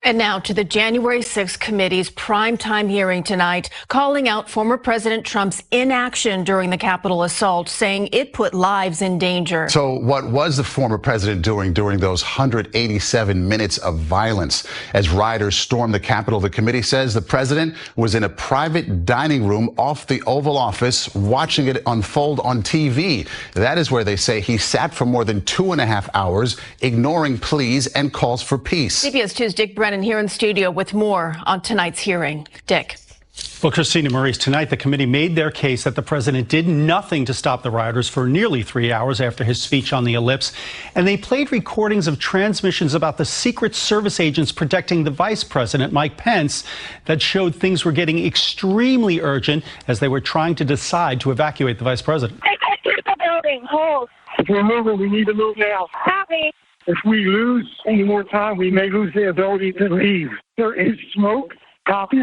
And now to the January 6th committee's primetime hearing tonight, calling out former President Trump's inaction during the Capitol assault, saying it put lives in danger. So what was the former president doing during those 187 minutes of violence? As rioters stormed the Capitol, the committee says the president was in a private dining room off the Oval Office watching it unfold on TV. That is where they say he sat for more than 2.5 hours, ignoring pleas and calls for peace. DEFIES 2's Dick Brennan here in studio with more on tonight's hearing. Dick. Well, Christina Maurice, tonight the committee made their case that the president did nothing to stop the rioters for nearly 3 hours after his speech on the ellipse. And they played recordings of transmissions about the Secret Service agents protecting the vice president, Mike Pence, that showed things were getting extremely urgent as they were trying to decide to evacuate the vice president. Keep the building. Hold. If we're moving, we need to move now. Stop me. If we lose any more time, we may lose the ability to leave. There is smoke. Copy.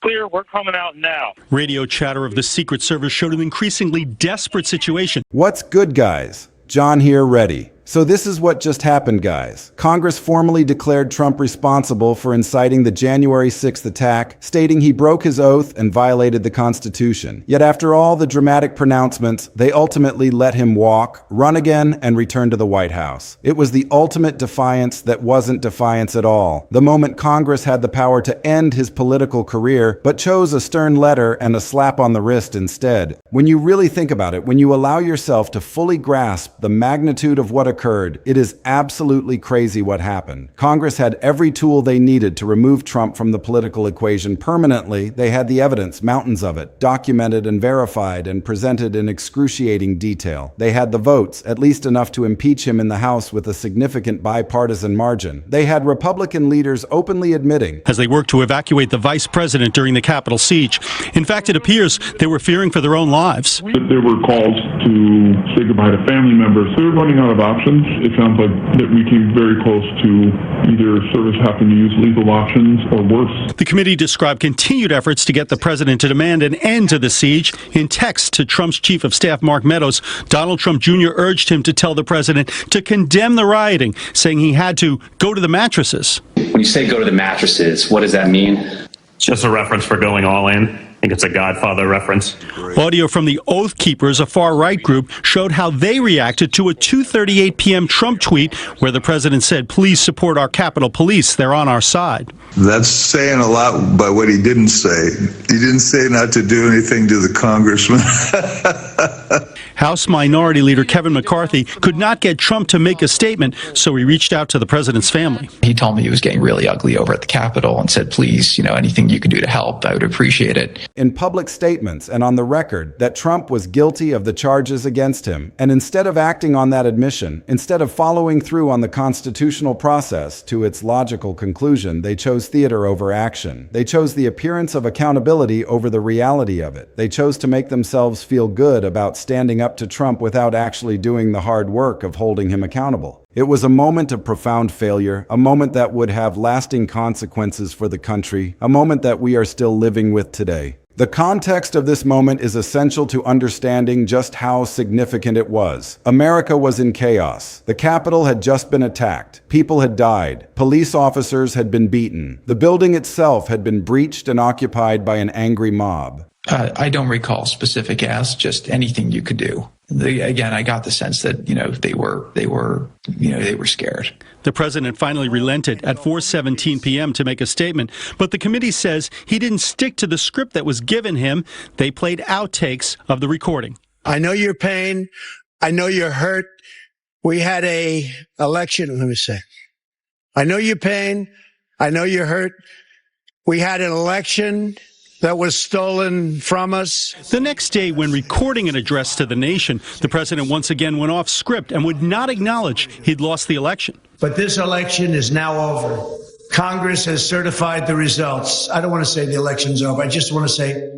Clear, we're coming out now. Radio chatter of the Secret Service showed an increasingly desperate situation. What's good, guys? John here, ready. So this is what just happened, guys. Congress formally declared Trump responsible for inciting the January 6th attack, stating he broke his oath and violated the Constitution. Yet after all the dramatic pronouncements, they ultimately let him walk, run again, and return to the White House. It was the ultimate defiance that wasn't defiance at all. The moment Congress had the power to end his political career, but chose a stern letter and a slap on the wrist instead. When you really think about it, when you allow yourself to fully grasp the magnitude of what occurred, it is absolutely crazy what happened. Congress had every tool they needed to remove Trump from the political equation permanently. They had the evidence, mountains of it, documented and verified and presented in excruciating detail. They had the votes, at least enough to impeach him in the House with a significant bipartisan margin. They had Republican leaders openly admitting, as they worked to evacuate the vice president during the Capitol siege. In fact, it appears they were fearing for their own lives. There were calls to say goodbye to family members. They're running out of options. It sounds like that we came very close to either service having to use lethal options or worse. The committee described continued efforts to get the president to demand an end to the siege. In text to Trump's chief of staff, Mark Meadows, Donald Trump Jr. urged him to tell the president to condemn the rioting, saying he had to go to the mattresses. When you say go to the mattresses, what does that mean? It's just a reference for going all in. I think it's a Godfather reference. Audio from the Oath Keepers, a far-right group, showed how they reacted to a 2:38 p.m. Trump tweet where the president said, "Please support our Capitol Police. They're on our side." That's saying a lot by what he didn't say. He didn't say not to do anything to the congressman. House Minority Leader Kevin McCarthy could not get Trump to make a statement, so he reached out to the president's family. He told me he was getting really ugly over at the Capitol and said, please, anything you could do to help, I would appreciate it. In public statements and on the record that Trump was guilty of the charges against him. And instead of acting on that admission, instead of following through on the constitutional process to its logical conclusion, they chose theater over action. They chose the appearance of accountability over the reality of it. They chose to make themselves feel good about standing up to Trump without actually doing the hard work of holding him accountable. It was a moment of profound failure, a moment that would have lasting consequences for the country, a moment that we are still living with today. The context of this moment is essential to understanding just how significant it was. America was in chaos. The Capitol had just been attacked. People had died. Police officers had been beaten. The building itself had been breached and occupied by an angry mob. I don't recall specific asks, just anything you could do. Again, I got the sense that, they were scared. The president finally relented at 4:17 p.m. to make a statement, but the committee says he didn't stick to the script that was given him. They played outtakes of the recording. I know your pain. I know you're hurt. We had a election. Let me say, I know your pain. I know you're hurt. We had an election that was stolen from us. The next day, when recording an address to the nation, the president once again went off script and would not acknowledge he'd lost the election. But this election is now over. Congress has certified the results. I don't want to say the election's over. I just want to say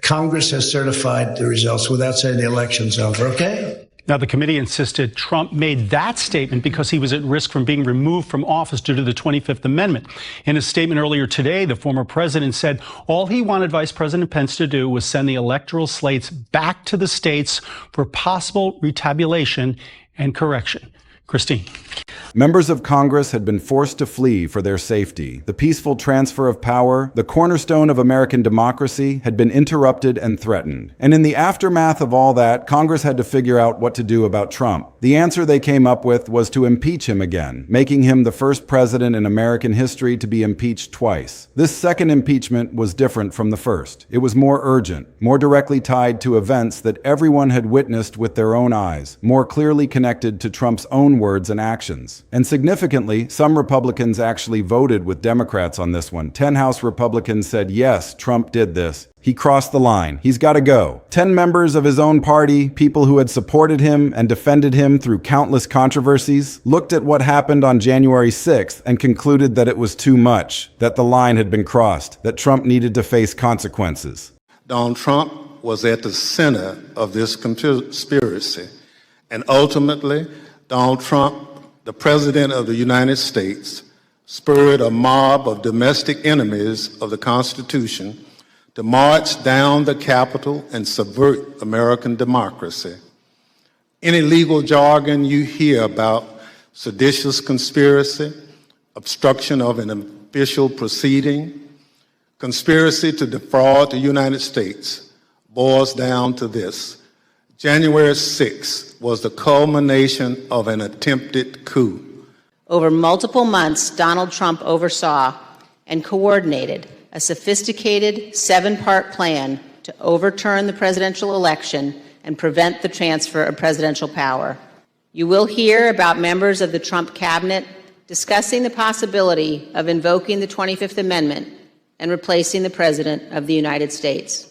Congress has certified the results without saying the election's over, okay? Now, the committee insisted Trump made that statement because he was at risk from being removed from office due to the 25th Amendment. In a statement earlier today, the former president said all he wanted Vice President Pence to do was send the electoral slates back to the states for possible retabulation and correction. Christine. Members of Congress had been forced to flee for their safety. The peaceful transfer of power, the cornerstone of American democracy, had been interrupted and threatened. And in the aftermath of all that, Congress had to figure out what to do about Trump. The answer they came up with was to impeach him again, making him the first president in American history to be impeached twice. This second impeachment was different from the first. It was more urgent, more directly tied to events that everyone had witnessed with their own eyes, more clearly connected to Trump's own words and actions. And significantly, some Republicans actually voted with Democrats on this one. 10 House Republicans said, yes, Trump did this. He crossed the line. He's got to go. 10 members of his own party, people who had supported him and defended him through countless controversies, looked at what happened on January 6th and concluded that it was too much, that the line had been crossed, that Trump needed to face consequences. Donald Trump was at the center of this conspiracy, and ultimately, Donald Trump, the President of the United States, spurred a mob of domestic enemies of the Constitution to march down the Capitol and subvert American democracy. Any legal jargon you hear about seditious conspiracy, obstruction of an official proceeding, conspiracy to defraud the United States boils down to this. January 6th was the culmination of an attempted coup. Over multiple months, Donald Trump oversaw and coordinated a sophisticated 7-part plan to overturn the presidential election and prevent the transfer of presidential power. You will hear about members of the Trump cabinet discussing the possibility of invoking the 25th Amendment and replacing the President of the United States.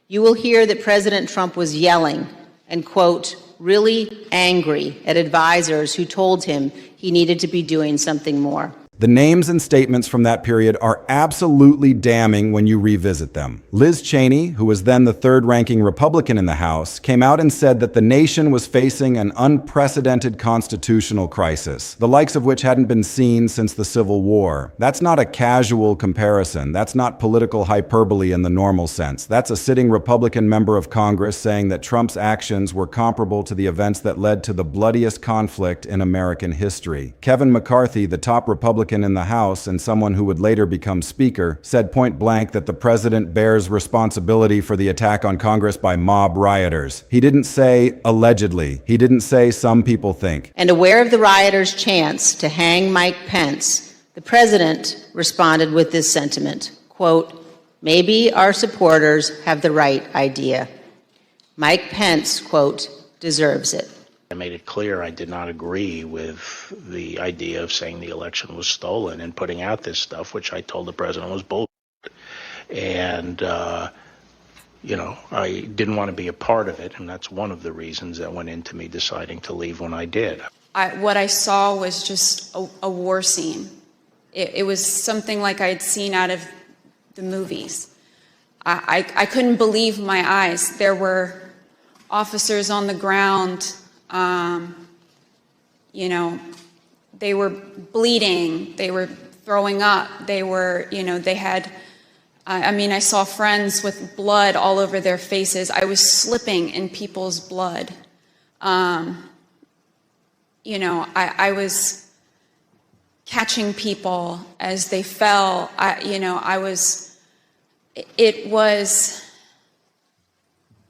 You will hear that President Trump was yelling and, quote, really angry at advisors who told him he needed to be doing something more. The names and statements from that period are absolutely damning when you revisit them. Liz Cheney, who was then the third-ranking Republican in the House, came out and said that the nation was facing an unprecedented constitutional crisis, the likes of which hadn't been seen since the Civil War. That's not a casual comparison. That's not political hyperbole in the normal sense. That's a sitting Republican member of Congress saying that Trump's actions were comparable to the events that led to the bloodiest conflict in American history. Kevin McCarthy, the top Republican in the House and someone who would later become Speaker, said point blank that the president bears responsibility for the attack on Congress by mob rioters. He didn't say allegedly. He didn't say some people think. And aware of the rioters' chance to hang Mike Pence, the president responded with this sentiment, quote, maybe our supporters have the right idea. Mike Pence, quote, deserves it. I made it clear I did not agree with the idea of saying the election was stolen and putting out this stuff, which I told the president was bullshit. And, I didn't want to be a part of it, and that's one of the reasons that went into me deciding to leave when I did. What I saw was just a war scene. It was something like I had seen out of the movies. I couldn't believe my eyes. There were officers on the ground. They were bleeding, they were throwing up, they were, they had, I saw friends with blood all over their faces. I was slipping in people's blood. I was catching people as they fell. It was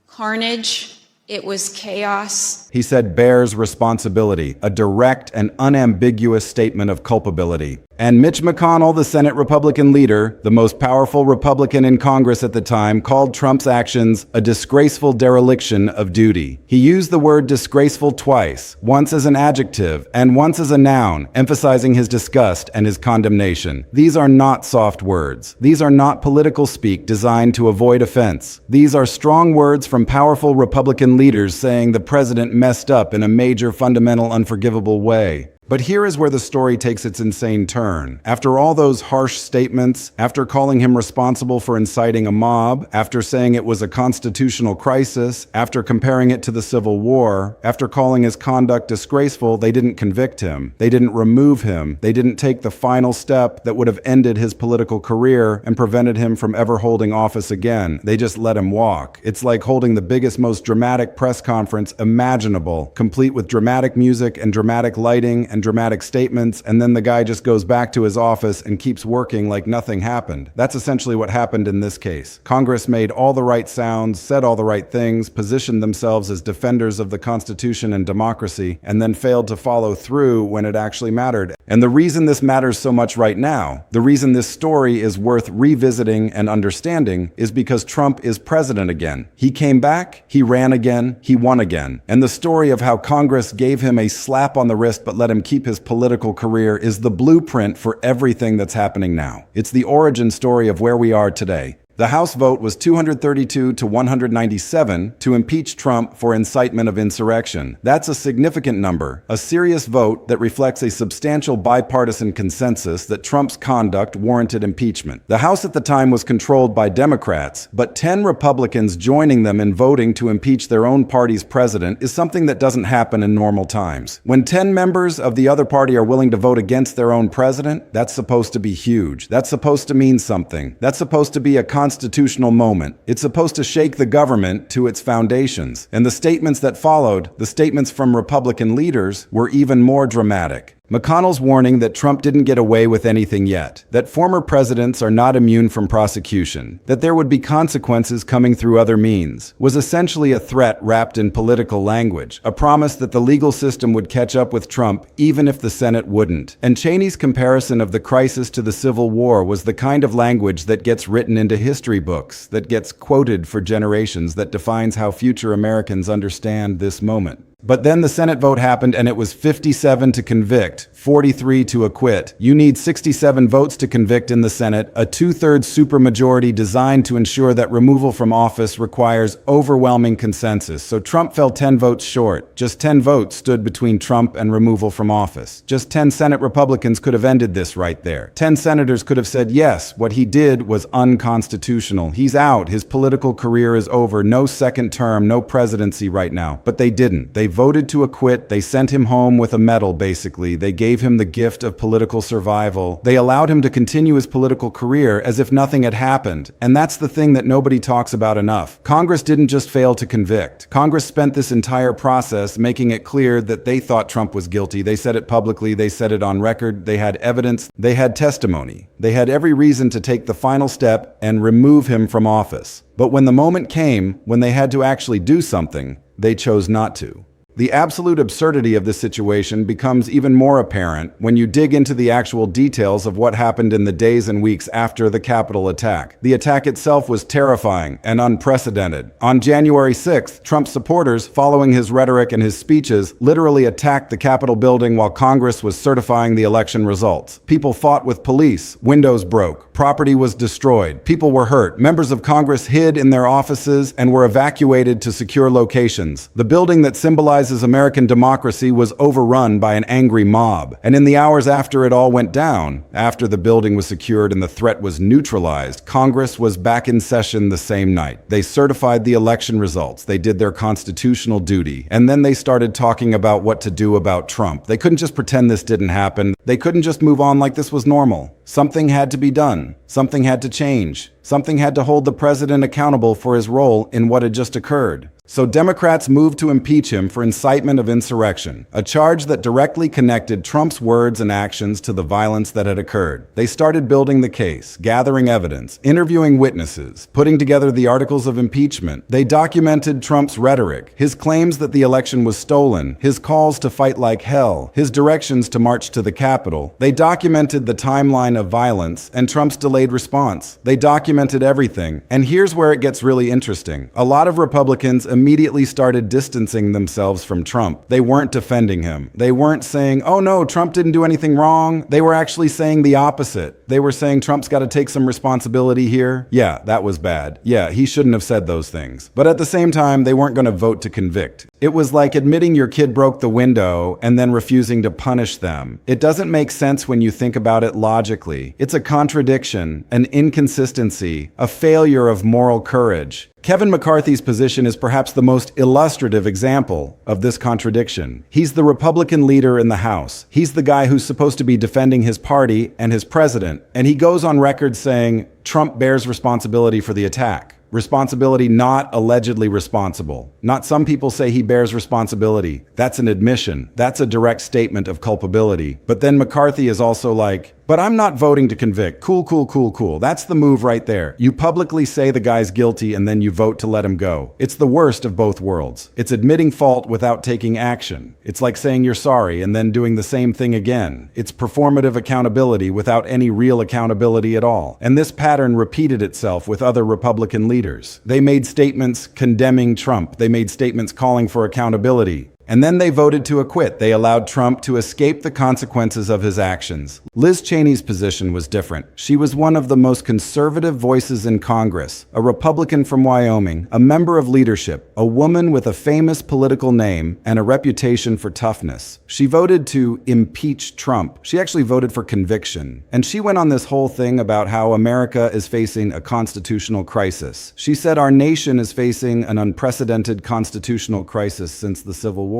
carnage. It was chaos. He said bears responsibility, a direct and unambiguous statement of culpability. And Mitch McConnell, the Senate Republican leader, the most powerful Republican in Congress at the time, called Trump's actions a disgraceful dereliction of duty. He used the word disgraceful twice, once as an adjective and once as a noun, emphasizing his disgust and his condemnation. These are not soft words. These are not political speak designed to avoid offense. These are strong words from powerful Republican leaders saying the president messed up in a major, fundamental, unforgivable way. But here is where the story takes its insane turn. After all those harsh statements, after calling him responsible for inciting a mob, after saying it was a constitutional crisis, after comparing it to the Civil War, after calling his conduct disgraceful, they didn't convict him. They didn't remove him. They didn't take the final step that would have ended his political career and prevented him from ever holding office again. They just let him walk. It's like holding the biggest, most dramatic press conference imaginable, complete with dramatic music and dramatic lighting and dramatic statements, and then the guy just goes back to his office and keeps working like nothing happened. That's essentially what happened in this case. Congress made all the right sounds, said all the right things, positioned themselves as defenders of the Constitution and democracy, and then failed to follow through when it actually mattered. And the reason this matters so much right now, the reason this story is worth revisiting and understanding, is because Trump is president again. He came back, he ran again, he won again. And the story of how Congress gave him a slap on the wrist but let him keep his political career is the blueprint for everything that's happening now. It's the origin story of where we are today. The House vote was 232 to 197 to impeach Trump for incitement of insurrection. That's a significant number, a serious vote that reflects a substantial bipartisan consensus that Trump's conduct warranted impeachment. The House at the time was controlled by Democrats, but 10 Republicans joining them in voting to impeach their own party's president is something that doesn't happen in normal times. When 10 members of the other party are willing to vote against their own president, that's supposed to be huge. That's supposed to mean something. That's supposed to be a constitutional moment. It's supposed to shake the government to its foundations. And the statements that followed, the statements from Republican leaders, were even more dramatic. McConnell's warning that Trump didn't get away with anything yet, that former presidents are not immune from prosecution, that there would be consequences coming through other means, was essentially a threat wrapped in political language, a promise that the legal system would catch up with Trump even if the Senate wouldn't. And Cheney's comparison of the crisis to the Civil War was the kind of language that gets written into history books, that gets quoted for generations, that defines how future Americans understand this moment. But then the Senate vote happened and it was 57 to convict, 43 to acquit. You need 67 votes to convict in the Senate, a 2/3 supermajority designed to ensure that removal from office requires overwhelming consensus. So Trump fell 10 votes short. Just 10 votes stood between Trump and removal from office. Just 10 Senate Republicans could have ended this right there. 10 senators could have said, yes, what he did was unconstitutional. He's out. His political career is over. No second term, no presidency right now. But they didn't. They voted to acquit. They sent him home with a medal, basically. They gave him the gift of political survival. They allowed him to continue his political career as if nothing had happened. And that's the thing that nobody talks about enough. Congress didn't just fail to convict. Congress spent this entire process making it clear that they thought Trump was guilty. They said it publicly. They said it on record. They had evidence. They had testimony. They had every reason to take the final step and remove him from office. But when the moment came, when they had to actually do something, they chose not to. The absolute absurdity of this situation becomes even more apparent when you dig into the actual details of what happened in the days and weeks after the Capitol attack. The attack itself was terrifying and unprecedented. On January 6th, Trump supporters, following his rhetoric and his speeches, literally attacked the Capitol building while Congress was certifying the election results. People fought with police, windows broke, property was destroyed, people were hurt, members of Congress hid in their offices and were evacuated to secure locations. The building that symbolized American democracy was overrun by an angry mob. And in the hours after it all went down, after the building was secured and the threat was neutralized, Congress was back in session the same night. They certified the election results. They did their constitutional duty. And then they started talking about what to do about Trump. They couldn't just pretend this didn't happen. They couldn't just move on like this was normal. Something had to be done. Something had to change. Something had to hold the president accountable for his role in what had just occurred. So Democrats moved to impeach him for incitement of insurrection, a charge that directly connected Trump's words and actions to the violence that had occurred. They started building the case, gathering evidence, interviewing witnesses, putting together the articles of impeachment. They documented Trump's rhetoric, his claims that the election was stolen, his calls to fight like hell, his directions to march to the Capitol. They documented the timeline of violence and Trump's delayed response. They documented everything. And here's where it gets really interesting. A lot of Republicans immediately started distancing themselves from Trump. They weren't defending him. They weren't saying, oh no, Trump didn't do anything wrong. They were actually saying the opposite. They were saying Trump's got to take some responsibility here. Yeah, that was bad. Yeah, he shouldn't have said those things. But at the same time, they weren't going to vote to convict. It was like admitting your kid broke the window and then refusing to punish them. It doesn't make sense when you think about it logically. It's a contradiction, an inconsistency, a failure of moral courage. Kevin McCarthy's position is perhaps the most illustrative example of this contradiction. He's the Republican leader in the House. He's the guy who's supposed to be defending his party and his president. And he goes on record saying Trump bears responsibility for the attack. Responsibility, not allegedly responsible. Not some people say he bears responsibility. That's an admission. That's a direct statement of culpability. But then McCarthy is also like, but I'm not voting to convict. Cool. That's the move right there. You publicly say the guy's guilty and then you vote to let him go. It's the worst of both worlds. It's admitting fault without taking action. It's like saying you're sorry and then doing the same thing again. It's performative accountability without any real accountability at all. And this pattern repeated itself with other Republican leaders. They made statements condemning Trump. They made statements calling for accountability. And then they voted to acquit. They allowed Trump to escape the consequences of his actions. Liz Cheney's position was different. She was one of the most conservative voices in Congress, a Republican from Wyoming, a member of leadership, a woman with a famous political name and a reputation for toughness. She voted to impeach Trump. She actually voted for conviction. And she went on this whole thing about how America is facing a constitutional crisis. She said our nation is facing an unprecedented constitutional crisis since the Civil War.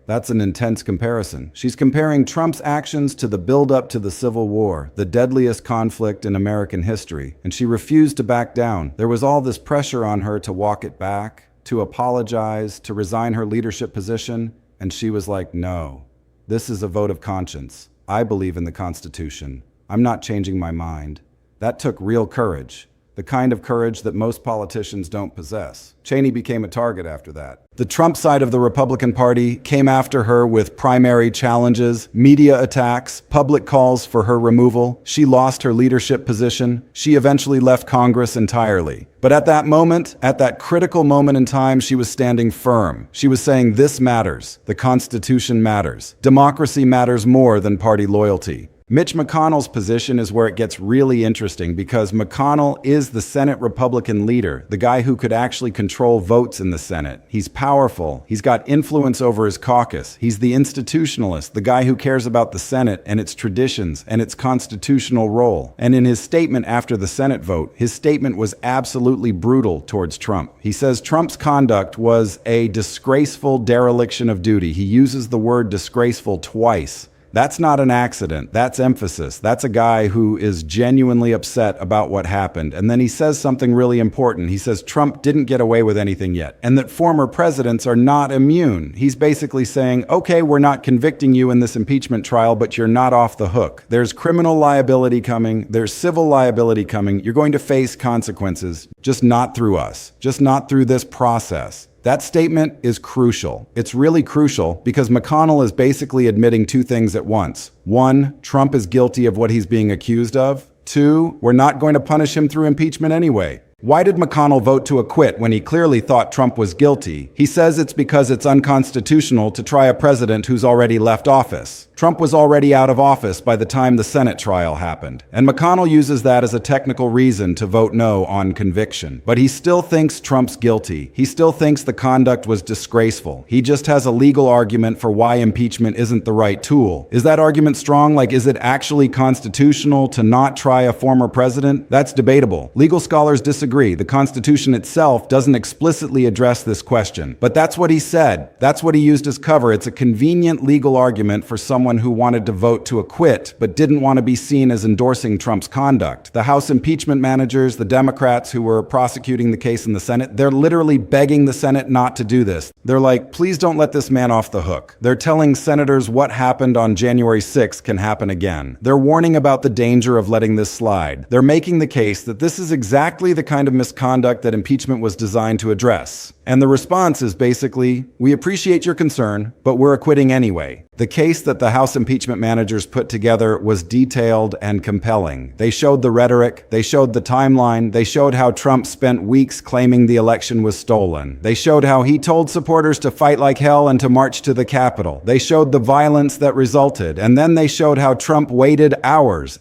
That's an intense comparison. She's comparing Trump's actions to the build-up to the Civil War, the deadliest conflict in American history, and she refused to back down. There was all this pressure on her to walk it back, to apologize, to resign her leadership position, and she was like, no, this is a vote of conscience. I believe in the Constitution. I'm not changing my mind. That took real courage. The kind of courage that most politicians don't possess. Cheney became a target after that. The Trump side of the Republican Party came after her with primary challenges, media attacks, public calls for her removal. She lost her leadership position. She eventually left Congress entirely. But at that moment, at that critical moment in time, she was standing firm. She was saying, this matters. The Constitution matters. Democracy matters more than party loyalty. Mitch McConnell's position is where it gets really interesting because McConnell is the Senate Republican leader, the guy who could actually control votes in the Senate. He's powerful. He's got influence over his caucus. He's the institutionalist, the guy who cares about the Senate and its traditions and its constitutional role. And in his statement after the Senate vote, his statement was absolutely brutal towards Trump. He says Trump's conduct was a disgraceful dereliction of duty. He uses the word disgraceful twice. That's not an accident. That's emphasis. That's a guy who is genuinely upset about what happened. And then he says something really important. He says Trump didn't get away with anything yet, and that former presidents are not immune. He's basically saying, okay, we're not convicting you in this impeachment trial, but you're not off the hook. There's criminal liability coming. There's civil liability coming. You're going to face consequences, just not through us, just not through this process. That statement is crucial. It's really crucial because McConnell is basically admitting two things at once. One, Trump is guilty of what he's being accused of. Two, we're not going to punish him through impeachment anyway. Why did McConnell vote to acquit when he clearly thought Trump was guilty? He says it's because it's unconstitutional to try a president who's already left office. Trump was already out of office by the time the Senate trial happened. And McConnell uses that as a technical reason to vote no on conviction. But he still thinks Trump's guilty. He still thinks the conduct was disgraceful. He just has a legal argument for why impeachment isn't the right tool. Is that argument strong? Like, is it actually constitutional to not try a former president? That's debatable. Legal scholars disagree. The Constitution itself doesn't explicitly address this question. But that's what he said. That's what he used as cover. It's a convenient legal argument for someone who wanted to vote to acquit, but didn't want to be seen as endorsing Trump's conduct. The House impeachment managers, the Democrats who were prosecuting the case in the Senate, they're literally begging the Senate not to do this. They're like, please don't let this man off the hook. They're telling senators what happened on January 6th can happen again. They're warning about the danger of letting this slide. They're making the case that this is exactly the kind of misconduct that impeachment was designed to address. And the response is basically, we appreciate your concern, but we're acquitting anyway. The case that the House impeachment managers put together was detailed and compelling. They showed the rhetoric, they showed the timeline, they showed how Trump spent weeks claiming the election was stolen. They showed how he told supporters to fight like hell and to march to the Capitol. They showed the violence that resulted, and then they showed how Trump waited hours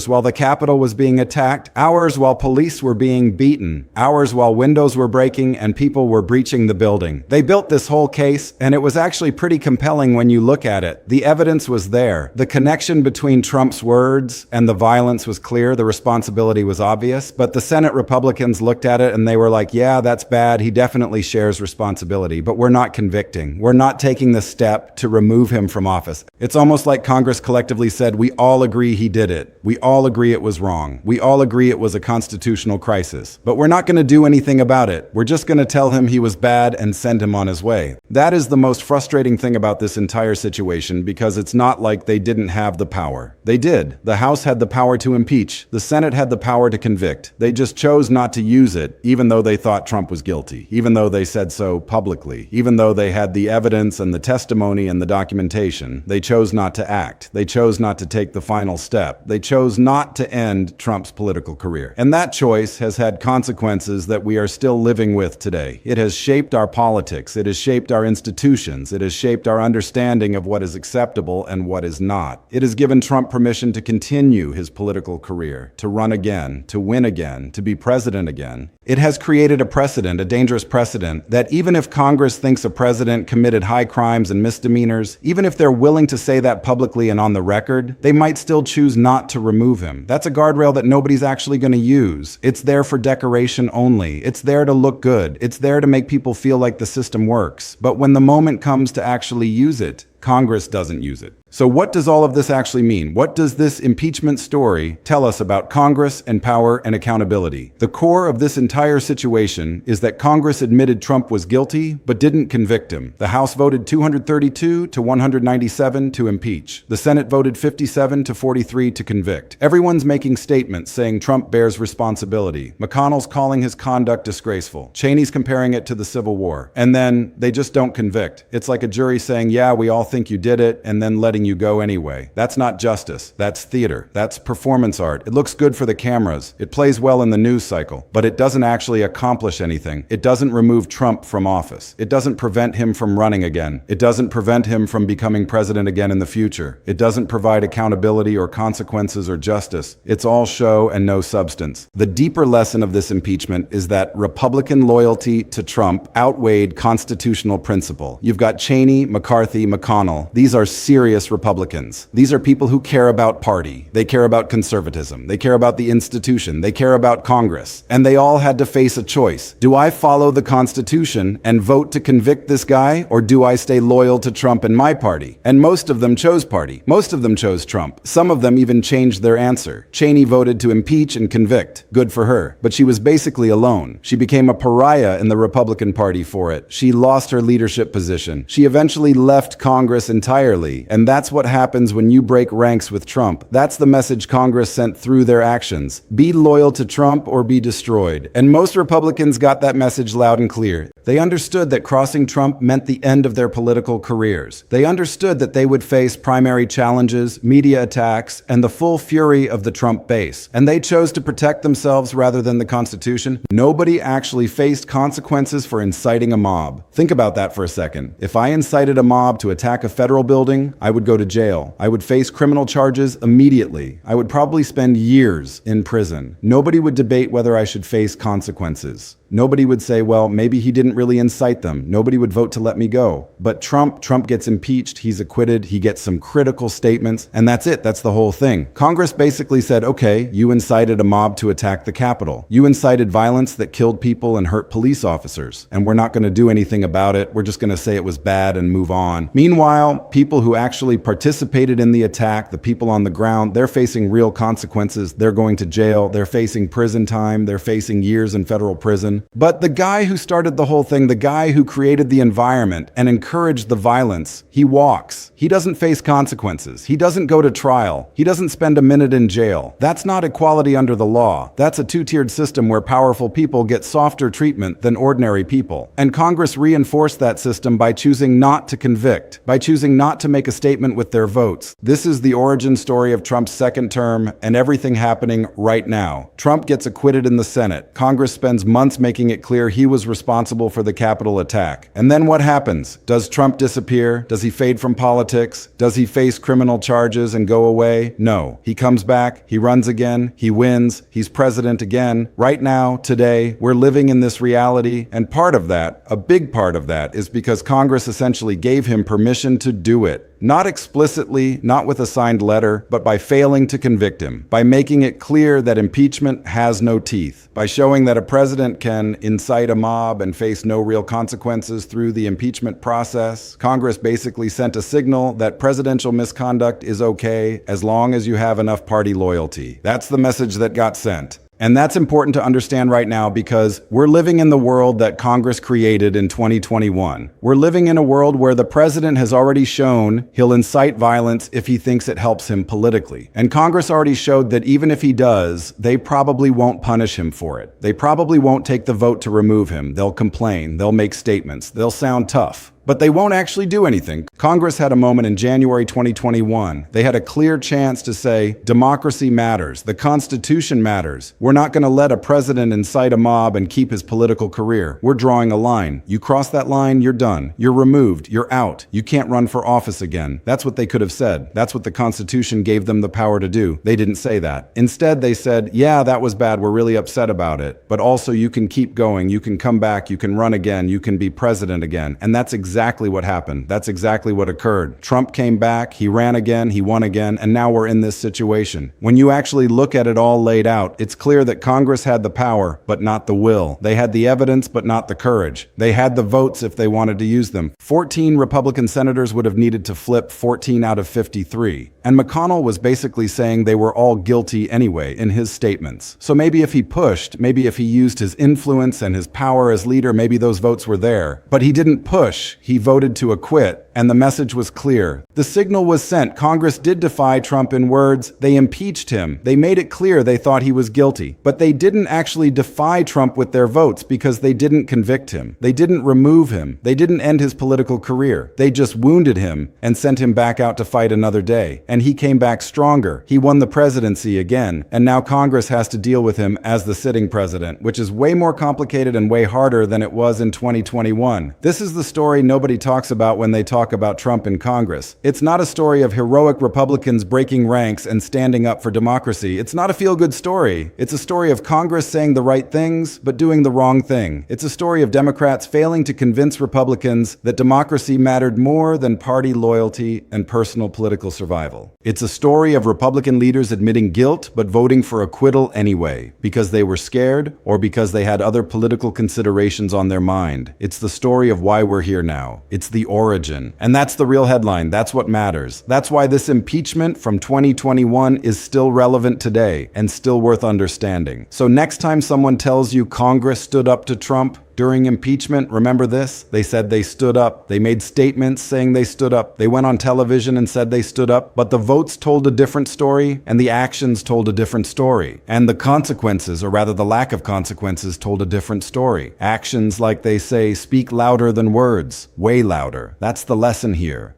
while the Capitol was being attacked, hours while police were being beaten, hours while windows were breaking and people were breaching the building. They built this whole case, and it was actually pretty compelling when you look at it. The evidence was there. The connection between Trump's words and the violence was clear. The responsibility was obvious. But the Senate Republicans looked at it and they were like, yeah, that's bad. He definitely shares responsibility, but we're not convicting. We're not taking the step to remove him from office. It's almost like Congress collectively said, we all agree he did it. We all agree it was wrong. We all agree it was a constitutional crisis. But we're not going to do anything about it. We're just going to tell him he was bad and send him on his way. That is the most frustrating thing about this entire situation, because it's not like they didn't have the power. They did. The House had the power to impeach. The Senate had the power to convict. They just chose not to use it, even though they thought Trump was guilty, even though they said so publicly, even though they had the evidence and the testimony and the documentation. They chose not to act. They chose not to take the final step. They chose not to end Trump's political career. And that choice has had consequences that we are still living with today. It has shaped our politics. It has shaped our institutions. It has shaped our understanding of what is acceptable and what is not. It has given Trump permission to continue his political career, to run again, to win again, to be president again. It has created a precedent, a dangerous precedent, that even if Congress thinks a president committed high crimes and misdemeanors, even if they're willing to say that publicly and on the record, they might still choose not to remove him. That's a guardrail that nobody's actually going to use. It's there for decoration only. It's there to look good. It's there to make people feel like the system works. But when the moment comes to actually use it, Congress doesn't use it. So what does all of this actually mean? What does this impeachment story tell us about Congress and power and accountability? The core of this entire situation is that Congress admitted Trump was guilty, but didn't convict him. The House voted 232 to 197 to impeach. The Senate voted 57 to 43 to convict. Everyone's making statements saying Trump bears responsibility. McConnell's calling his conduct disgraceful. Cheney's comparing it to the Civil War. And then they just don't convict. It's like a jury saying, yeah, we all think you did it, and then letting you go anyway. That's not justice. That's theater. That's performance art. It looks good for the cameras. It plays well in the news cycle, but it doesn't actually accomplish anything. It doesn't remove Trump from office. It doesn't prevent him from running again. It doesn't prevent him from becoming president again in the future. It doesn't provide accountability or consequences or justice. It's all show and no substance. The deeper lesson of this impeachment is that Republican loyalty to Trump outweighed constitutional principle. You've got Cheney, McCarthy, McConnell. These are serious Republicans. These are people who care about party. They care about conservatism. They care about the institution. They care about Congress. And they all had to face a choice. Do I follow the Constitution and vote to convict this guy, or do I stay loyal to Trump and my party? And most of them chose party. Most of them chose Trump. Some of them even changed their answer. Cheney voted to impeach and convict. Good for her. But she was basically alone. She became a pariah in the Republican Party for it. She lost her leadership position. She eventually left Congress entirely. And that's what happens when you break ranks with Trump. That's the message Congress sent through their actions. Be loyal to Trump or be destroyed. And most Republicans got that message loud and clear. They understood that crossing Trump meant the end of their political careers. They understood that they would face primary challenges, media attacks, and the full fury of the Trump base. And they chose to protect themselves rather than the Constitution. Nobody actually faced consequences for inciting a mob. Think about that for a second. If I incited a mob to attack a federal building, I would go to jail. I would face criminal charges immediately. I would probably spend years in prison. Nobody would debate whether I should face consequences. Nobody would say, well, maybe he didn't really incite them. Nobody would vote to let me go. But Trump gets impeached, he's acquitted, he gets some critical statements, and that's it. That's the whole thing. Congress basically said, okay, you incited a mob to attack the Capitol. You incited violence that killed people and hurt police officers, and we're not going to do anything about it. We're just going to say it was bad and move on. Meanwhile, people who actually participated in the attack, the people on the ground, they're facing real consequences. They're going to jail. They're facing prison time. They're facing years in federal prison. election, but the guy who started the whole thing, the guy who created the environment and encouraged the violence, he walks. He doesn't face consequences. He doesn't go to trial. He doesn't spend a minute in jail. That's not equality under the law. That's a two-tiered system where powerful people get softer treatment than ordinary people. And Congress reinforced that system by choosing not to convict, by choosing not to make a statement with their votes. This is the origin story of Trump's second term and everything happening right now. Trump gets acquitted in the Senate. Congress spends months making it clear he was responsible for the Capitol attack. And then what happens? Does Trump disappear? Does he fade from politics? Does he face criminal charges and go away? No. He comes back, he runs again, he wins, he's president again. Right now, today, we're living in this reality, and part of that, a big part of that, is because Congress essentially gave him permission to do it. Not explicitly, not with a signed letter, but by failing to convict him, by making it clear that impeachment has no teeth, by showing that a president can incite a mob and face no real consequences through the impeachment process. Congress basically sent a signal that presidential misconduct is okay as long as you have enough party loyalty. That's the message that got sent. And that's important to understand right now because we're living in the world that Congress created in 2021. We're living in a world where the president has already shown he'll incite violence if he thinks it helps him politically. And Congress already showed that even if he does, they probably won't punish him for it. They probably won't take the vote to remove him. They'll complain. They'll make statements. They'll sound tough. But they won't actually do anything. Congress had a moment in January 2021. They had a clear chance to say, democracy matters. The Constitution matters. We're not going to let a president incite a mob and keep his political career. We're drawing a line. You cross that line, you're done. You're removed. You're out. You can't run for office again. That's what they could have said. That's what the Constitution gave them the power to do. They didn't say that. Instead, they said, yeah, that was bad. We're really upset about it. But also, you can keep going. You can come back. You can run again. You can be president again. And that's exactly what happened. That's exactly what occurred. Trump came back, he ran again, he won again, and now we're in this situation. When you actually look at it all laid out, it's clear that Congress had the power, but not the will. They had the evidence, but not the courage. They had the votes if they wanted to use them. 14 Republican senators would have needed to flip 14 out of 53. And McConnell was basically saying they were all guilty anyway in his statements. So maybe if he pushed, maybe if he used his influence and his power as leader, maybe those votes were there. But he didn't push. He voted to acquit, and the message was clear. The signal was sent. Congress did defy Trump in words. They impeached him. They made it clear they thought he was guilty. But they didn't actually defy Trump with their votes because they didn't convict him. They didn't remove him. They didn't end his political career. They just wounded him and sent him back out to fight another day. And he came back stronger. He won the presidency again. And now Congress has to deal with him as the sitting president, which is way more complicated and way harder than it was in 2021. This is the story nobody talks about when they talk about Trump in Congress. It's not a story of heroic Republicans breaking ranks and standing up for democracy. It's not a feel-good story. It's a story of Congress saying the right things, but doing the wrong thing. It's a story of Democrats failing to convince Republicans that democracy mattered more than party loyalty and personal political survival. It's a story of Republican leaders admitting guilt, but voting for acquittal anyway, because they were scared or because they had other political considerations on their mind. It's the story of why we're here now. It's the origin. And that's the real headline. That's what matters. That's why this impeachment from 2021 is still relevant today and still worth understanding. So next time someone tells you Congress stood up to Trump during impeachment, remember this? They said they stood up. They made statements saying they stood up. They went on television and said they stood up. But the votes told a different story and the actions told a different story. And the consequences, or rather the lack of consequences, told a different story. Actions, like they say, speak louder than words. Way louder. That's the lesson here.